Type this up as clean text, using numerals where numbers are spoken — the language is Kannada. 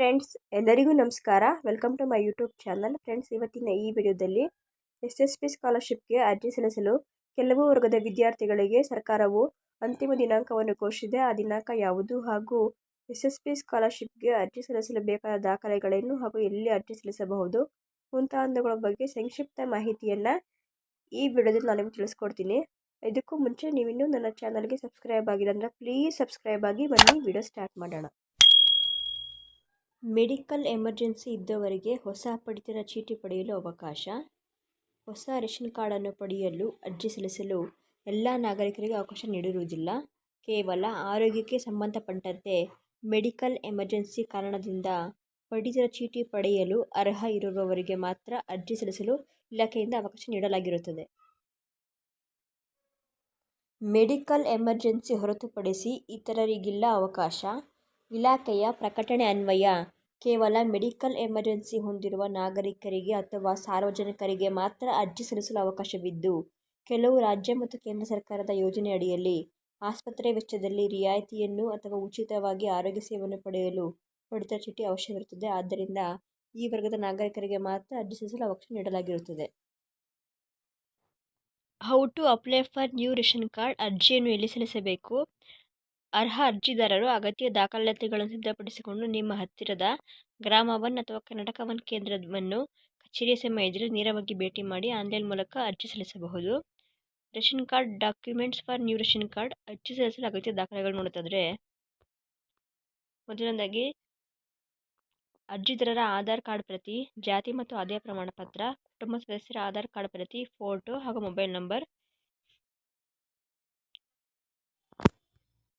ಫ್ರೆಂಡ್ಸ್, ಎಲ್ಲರಿಗೂ ನಮಸ್ಕಾರ. Welcome to my YouTube channel. Friends, ಇವತ್ತಿನ ಈ ವಿಡಿಯೋದಲ್ಲಿ SSP ಸ್ಕಾಲರ್ಶಿಪ್ಗೆ ಅರ್ಜಿ ಸಲ್ಲಿಸಲು ಕೆಲವು ವರ್ಗದ ವಿದ್ಯಾರ್ಥಿಗಳಿಗೆ ಸರ್ಕಾರವು ಅಂತಿಮ ದಿನಾಂಕವನ್ನು ಘೋಷಿಸಿದೆ. ಆ ದಿನಾಂಕ ಯಾವುದು ಹಾಗೂ SSP ಸ್ಕಾಲರ್ಶಿಪ್ಗೆ ಅರ್ಜಿ ಸಲ್ಲಿಸಲು ಬೇಕಾದ ದಾಖಲೆಗಳೇನು ಹಾಗೂ ಎಲ್ಲಿ ಅರ್ಜಿ ಸಲ್ಲಿಸಬಹುದು ಮುಂತಾದವುಗಳ ಬಗ್ಗೆ ಸಂಕ್ಷಿಪ್ತ ಮಾಹಿತಿಯನ್ನು ಈ ವಿಡಿಯೋದಲ್ಲಿ ನಾನು ನಿಮಗೆ ತಿಳಿಸ್ಕೊಡ್ತೀನಿ. ಇದಕ್ಕೂ ಮುಂಚೆ ನೀವಿನ್ನೂ ನನ್ನ ಚಾನಲ್ಗೆ ಸಬ್ಸ್ಕ್ರೈಬ್ ಆಗಿಲ್ಲ ಅಂದರೆ ಪ್ಲೀಸ್ ಸಬ್ಸ್ಕ್ರೈಬ್ ಆಗಿ. ಬನ್ನಿ ವಿಡಿಯೋ ಸ್ಟಾರ್ಟ್ ಮಾಡೋಣ. ಮೆಡಿಕಲ್ ಎಮರ್ಜೆನ್ಸಿ ಇದ್ದವರಿಗೆ ಹೊಸ ಪಡಿತರ ಚೀಟಿ ಪಡೆಯಲು ಅವಕಾಶ. ಹೊಸ ರೇಷನ್ ಕಾರ್ಡನ್ನು ಪಡೆಯಲು ಅರ್ಜಿ ಸಲ್ಲಿಸಲು ಎಲ್ಲ ನಾಗರಿಕರಿಗೆ ಅವಕಾಶ ನೀಡಿರುವುದಿಲ್ಲ. ಕೇವಲ ಆರೋಗ್ಯಕ್ಕೆ ಸಂಬಂಧಪಟ್ಟಂತೆ ಮೆಡಿಕಲ್ ಎಮರ್ಜೆನ್ಸಿ ಕಾರಣದಿಂದ ಪಡಿತರ ಚೀಟಿ ಪಡೆಯಲು ಅರ್ಹ ಇರುವವರಿಗೆ ಮಾತ್ರ ಅರ್ಜಿ ಸಲ್ಲಿಸಲು ಇಲಾಖೆಯಿಂದ ಅವಕಾಶ ನೀಡಲಾಗಿರುತ್ತದೆ. ಮೆಡಿಕಲ್ ಎಮರ್ಜೆನ್ಸಿ ಹೊರತುಪಡಿಸಿ ಇತರರಿಗಿಲ್ಲ ಅವಕಾಶ. ಇಲಾಖೆಯ ಪ್ರಕಟಣೆ ಅನ್ವಯ ಕೇವಲ ಮೆಡಿಕಲ್ ಎಮರ್ಜೆನ್ಸಿ ಹೊಂದಿರುವ ನಾಗರಿಕರಿಗೆ ಅಥವಾ ಸಾರ್ವಜನಿಕರಿಗೆ ಮಾತ್ರ ಅರ್ಜಿ ಸಲ್ಲಿಸಲು ಅವಕಾಶವಿದ್ದು, ಕೆಲವು ರಾಜ್ಯ ಮತ್ತು ಕೇಂದ್ರ ಸರ್ಕಾರದ ಯೋಜನೆಯಡಿಯಲ್ಲಿ ಆಸ್ಪತ್ರೆ ವೆಚ್ಚದಲ್ಲಿ ರಿಯಾಯಿತಿಯನ್ನು ಅಥವಾ ಉಚಿತವಾಗಿ ಆರೋಗ್ಯ ಸೇವೆಯನ್ನು ಪಡೆಯಲು ಪಡಿತರ ಚೀಟಿ ಅವಶ್ಯವಿರುತ್ತದೆ. ಆದ್ದರಿಂದ ಈ ವರ್ಗದ ನಾಗರಿಕರಿಗೆ ಮಾತ್ರ ಅರ್ಜಿ ಸಲ್ಲಿಸಲು ಅವಕಾಶ ನೀಡಲಾಗಿರುತ್ತದೆ. How to apply for new ration card. ಅರ್ಜಿಯನ್ನು ಎಲ್ಲಿ ಸಲ್ಲಿಸಬೇಕು? ಅರ್ಹ ಅರ್ಜಿದಾರರು ಅಗತ್ಯ ದಾಖಲಾತಿಗಳನ್ನು ಸಿದ್ಧಪಡಿಸಿಕೊಂಡು ನಿಮ್ಮ ಹತ್ತಿರದ ಗ್ರಾಮ 1 ಅಥವಾ ಕರ್ನಾಟಕ 1 ಕೇಂದ್ರವನ್ನು ಕಚೇರಿಯ ಸಮಯದಲ್ಲಿ ನೇರವಾಗಿ ಭೇಟಿ ಮಾಡಿ ಆನ್ಲೈನ್ ಮೂಲಕ ಅರ್ಜಿ ಸಲ್ಲಿಸಬಹುದು. Ration card documents for new ration card. ಅರ್ಜಿ ಸಲ್ಲಿಸಲು ಅಗತ್ಯ ದಾಖಲೆಗಳು ನೋಡೋದಾದರೆ, ಮೊದಲನೇದಾಗಿ ಅರ್ಜಿದಾರರ ಆಧಾರ್ ಕಾರ್ಡ್ ಪ್ರತಿ, ಜಾತಿ ಮತ್ತು ಆದಾಯ ಪ್ರಮಾಣ ಪತ್ರ, ಕುಟುಂಬ ಸದಸ್ಯರ ಆಧಾರ್ ಕಾರ್ಡ್ ಪ್ರತಿ, ಫೋಟೋ ಹಾಗೂ ಮೊಬೈಲ್ ನಂಬರ್,